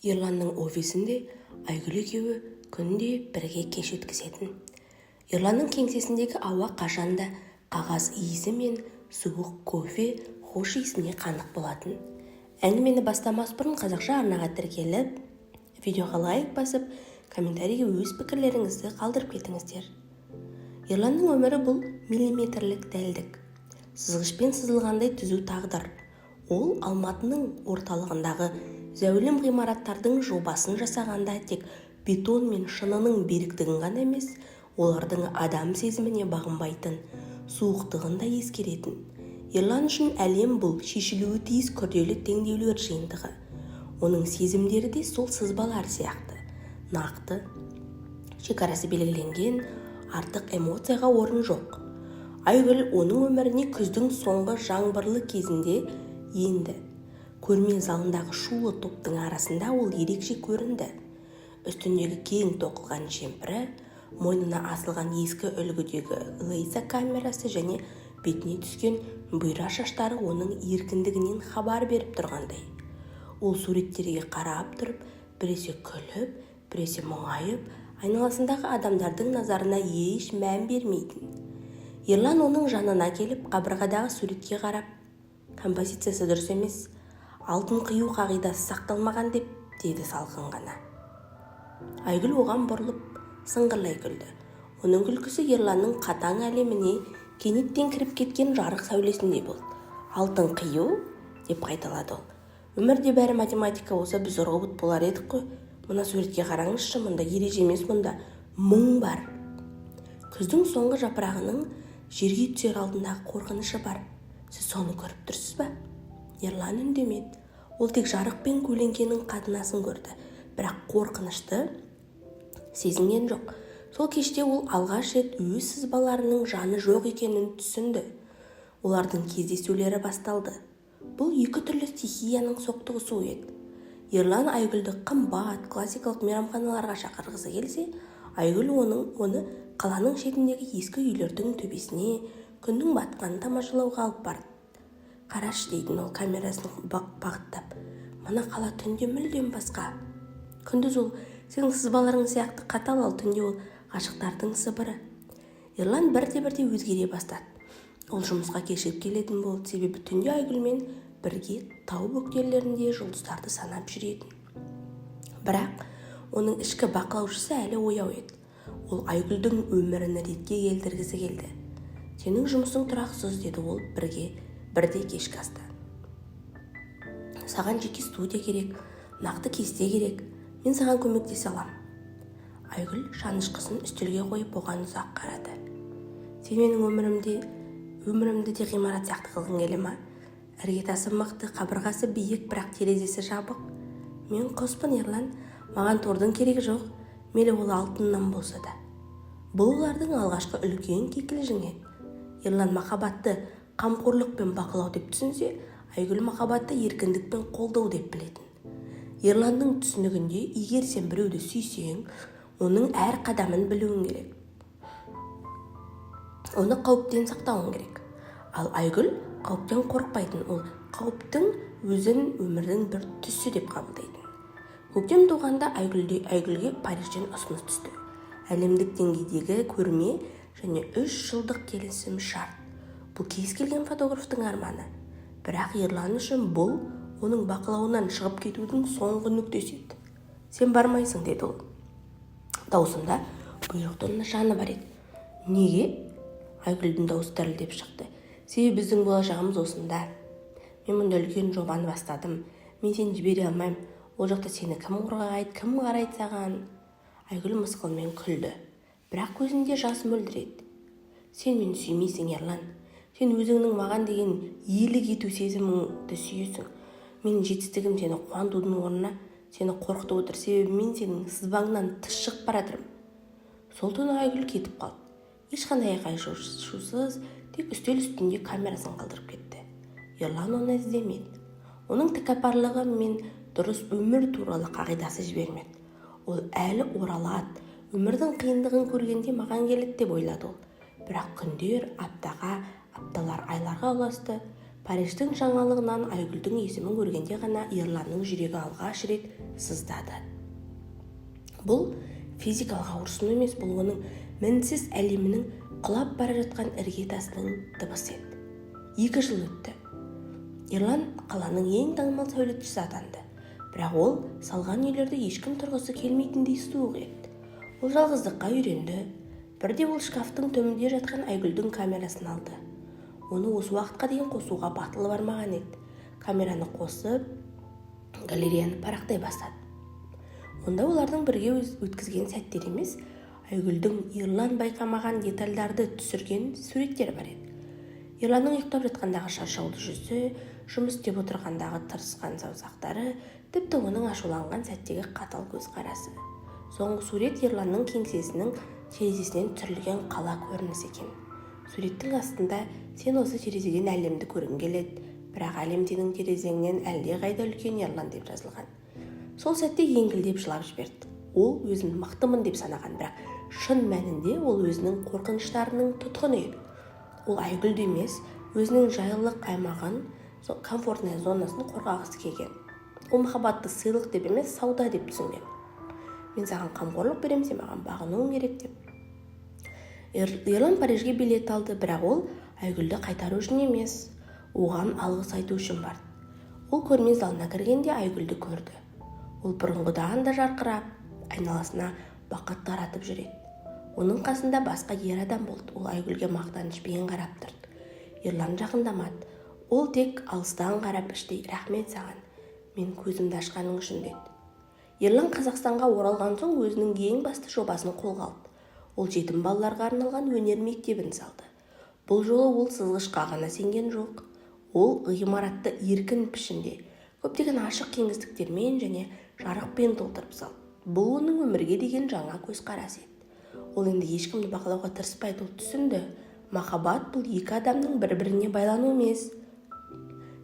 Ерланның офисінде Айгүл екеуі күнде бірге кеш өткізетін. Ерланның кеңсесіндегі ауа қашанда қағаз иісі мен суық кофе хош иісіне қанық болатын. Әңгімені бастамас бұрын қазақша арнаға тіркеліп, видеоға лайк басып, комментарийге өз пікірлеріңізді қалдырып кетіңіздер. Ерланның өмірі бұл миллиметрлік дәлдік, сызғышпен сызылғандай түзу тағдыр. Ол Алматының орталығындағы зәулім ғимараттардың жобасын жасағанда тек бетон мен шынының беріктігін ғана емес, олардың адам сезіміне бағынбайтын, суықтығын да ескеретін. Ерлан үшін әлем бұл шешілуі тиіс күрделі теңдеулер жиынтығы. Оның сезімдері де сол сызбалар сияқты. Нақты, шекарасы белгіленген, артық эмоцияға орын жоқ. Айгүл оның өміріне күздің соңғы жаңбырлы кезінде енді. Көрме залындағы шулы топтың арасында ол ерекше көрінді. Үстіндегі кең тоқылған жемпірі, мойнына асылған ескі үлгідегі лейза камерасы және бетіне түскен бұйра шаштары оның еркіндігінен хабар беріп тұрғандай. Ол суреттерге қарап тұрып, біресе күліп, біресе мұңайып, айналасындағы адамдардың назарына еш мән бермейтін. Ерлан оның жанына келіп, қабырғадағы суретке қарап, композициясы дұрыс емес, алтын қию қағидасы сақталмаған деді салқын ғана. Айгүл оған бұрылып, сыңғырлай күлді. Оның күлкісі Ерланның қатаң әлеміне кенеттен кіріп кеткен жарық сәулесіндей болды. Алтын қию деп қайталады ол. Өмірде бәрі математика болса, біз робот болар едік қой. Мына суретке қараңызшы, мұнда ереже емес, мұнда мұң бар. Күздің соңғы жапырағының жерге түсер алдындағы қорқынышы бар. Сіз соны көріп тұрсыз ба? Ерлан үндемеді. Ол тек жарық пен көлеңкенің қатынасын көрді, бірақ қорқынышты сезінген жоқ. Сол кеште ол алғаш рет өз сызбаларының жаны жоқ екенін түсінді. Олардың кездесулері басталды. Бұл екі түрлі стихияның соқтығысуы еді. Ерлан Айгүлді қымбат классикалық мейрамханаларға шақырғысы келсе, Айгүл оны қаланың шетіндегі ескі үйлердің төбесіне күннің батқанын тамашалауға алып барды. Қараш дейтін ол камерасын бағыттап. Мына қала түнде мүлдем басқа. Күндіз ол сенің сызбаларың сияқты қатал, ал түнде ол ғашықтардың сыбыры. Ерлан бірте-бірте өзгере бастады. Ол жұмысқа кешігіп келетін болды, себебі түнде Айгүлмен бірге тау бөктерлерінде жұлдыздарды санап жүретін. Бірақ оның ішкі бақылаушысы әлі ояу еді. Ол Айгүлдің өмірін ретке келтіргісі келді. Сенің жұмысың тұрақсыз, деді ол бірде кешкі аста. Саған жеке студия керек, нақты кесте керек. Мен саған көмектесе аламын. Айгүл шанышқысын үстелге қойып оған ұзақ қарады. Сен менің өмірімді де ғимарат сияқты қылғың келе ма? Іргетасы мықты, қабырғасы биік, бірақ терезесі жабық. Мен қоспын, Ерлан. Маған тордың керегі жоқ. Мейлі ол алтыннан болса да. Бұл олардың алғашқы үлкен кикілжің еді. Ерлан махаббатты қамқорлық пен бақылау деп түсінсе, Айгүл махаббатты еркіндік пен қолдау деп білетін. Ерланның түсінігінде, егер сен біреуді сүйсең, оның әр қадамын білуің керек. Оны қауіптен сақтауың керек. Ал Айгүл қауіптен қорықпайтын, ол қауіптің өзін өмірдің бір түсі деп қабылдайтын. Көктем туғанда Айгүлге Парижден ұсыныс түсті. Әлемдік деңгейдегі көрме және 3 жылдық келісім шарт. Бұл кез келген фотографтың арманы. Бірақ Ерлан үшін бұл оның бақылауынан шығып кетудің соңғы нүктесі еді. Сен бармайсың, деді ол. Даусында бұйрықтың нышаны бар еді. Неге? Айгүлдің даусы дірілдеп шықты. Себебі біздің болашағымыз осында. Мен мұнда үлкен жобаны бастадым. Мен сені жібере алмаймын. Ол жақта сені кім қорғайды, кім қарайды саған? Айгүл мысқылмен күлді. Бірақ көзінде жас мөлдіреді. Сен мені сүймейсің, Ерлан. Сен өзіңнің маған деген иелік ету сезіміңді сүйесің. Менің жетістігім сені қуантудың орнына сені қорқытып отыр, себебі мен сенің сызбаңнан тыс шығып баратырмын. Сол түні Айгүл кетіп қалды. Ешқандай айқай-шусыз, тек үстел үстінде камерасын қалдырып кетті. Ерлан оны іздемеді. Оның тәкаппарлығы мен дұрыс өмір туралы қағидасы жібермеді. Ол әлі оралады. Өмірдің қиындығын көргенде маған келеді деп ойлады ол. Бірақ күндер аптаға, апталар айларға ұласты. Париждің жаңалығынан Айгүлдің есімін көргенде ғана Ерланның жүрегі алғаш рет сыздады. Бұл физикалық ауырсыну емес, бұл оның мінсіз әлемінің құлап бара жатқан іргетасының дыбысы еді. 2 жыл өтті. Ерлан қаланың ең танымал сәулетшісі атанды. Бірақ ол салған үйлерді ешкім тұрғысы келмейтіндей суық еді. Ол жалғыздыққа үйренді. Бірде ол шкафтың төмінде жатқан Айгүлдің камерасын алды. Оны осы уақытқа дейін қосуға батылы бармаған еді. Камераны қосып, галереяны парақтай бастады. Онда олардың бірге өткізген сәттер емес, Айгүлдің Ерлан байқамаған детальдарды түсірген суреттер бар еді. Ерланның ұйықтап жатқандағы шаршаулы жүзі, жұмыс істеп отырғандағы тырысқан саусақтары, тіпті оның ашуланған сәттегі қатал көзқарасы. Соңғы сурет Ерланның кеңсесінің терезесінен түсірілген қала көрінісі екен. Суреттің астында сен осы терезеден әлемді көргің келеді, бірақ әлем сенің терезеңнен әлде қайда үлкен Ерлан деп жазылған. Сол сәтте еңкілдеп жылап жіберді. Ол өзін мықтымын деп санаған, бірақ шын мәнінде ол өзінің қорқыныштарының тұтқыны еді. Ол Айгүлді емес, өзінің жайлылық аймағын, комфортный зонасын қорғағысы келген. Ол махаббатты сыйлық деп емес, сауда деп түсінген. Мен саған қамқорлық беремін, сен маған бағынуың керек деп. Ерлан Парижге билет алды, бірақ ол Айгүлді қайтару үшін емес, оған алғыс айту үшін барды. Ол көрме залына кіргенде Айгүлді көрді. Ол бұрынғыдан да жарқырап, айналасына бақыт таратып жүреді. Оның қасында басқа ер адам болды. Ол Айгүлге мақтанышпен қарап тұрды. Ерлан жақындамады. Ол тек алыстан қарап іштей рахмет саған, мен көзімді ашқаның үшін деді. Ерлан Қазақстанға оралған соң өзінің ең басты жобасын қолға алды. Ол жетім балаларға арналған өнер мектебін салды. Бұл жолы ол сызғышқа ғана сенген жоқ. Ол ғимаратты еркін пішінде, көптеген ашық кеңістіктермен және жарықпен толтырып салды. Бұл оның өмірге деген жаңа көзқарас еді. Ол енді ешкімді бақылауға тырыспайды. Ол түсінді. Махаббат бұл екі адамның бір-біріне байлану емес.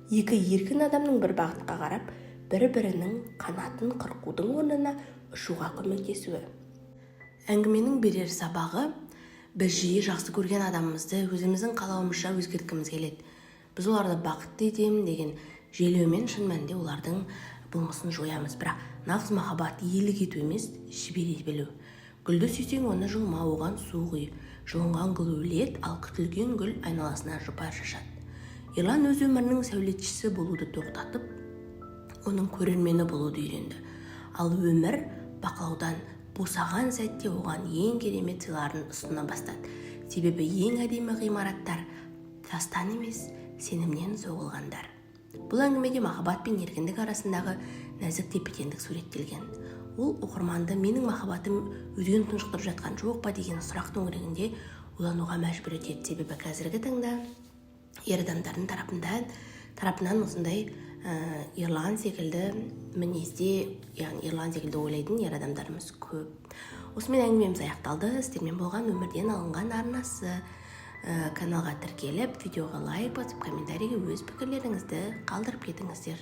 Екі еркін адамның бір бағытқа қарап, бір-бірінің қанатын қырқудың орнына ұшуға көмектесуі. Әңгіменің берер сабағы, біз жиі жақсы көрген адамымызды өзіміздің қалауымызша өзгерткіміз келеді. Біз оларды бақытты етемін деген желеумен шын мәнінде олардың болмысын жоямыз. Бірақ нағыз махаббат иелік ету емес, жібере білу. Гүлді сүйсең, оны жұлма, оған су құй. Жұлынған гүл өледі, ал күтілген гүл айналасына жұпар шашады. Ерлан өз өмірінің сәулетшісі болуды тоқтатып, оның көрермені болуды үйренді. Ал өмір бақылаудан босаған сәтте оған ең керемет сыйларын ұсына бастады. Себебі ең әдемі ғимараттар тастан емес, сенімнен соғылғандар. Бұл әңгімеде махаббат пен еркіндік арасындағы нәзік тепе-теңдік суреттелген. Ол оқырманды менің махаббатым өзгені тұншықтырып жатқан жоқ па деген сұрақ төңірегінде ойлануға мәжбүр етеді. Себебі қазіргі таңда ер адамдардың тарапынан осындай Ерлан секілді мінезде, яғни Ерлан секілді ойлайтын ер адамдарымыз көп. Осымен әңгімеміз аяқталды. Сіздермен болған өмірден алынған арнасы. Каналға тіркеліп, видеоға лайк басып, комментарийге өз пікірлеріңізді қалдырып кетіңіздер.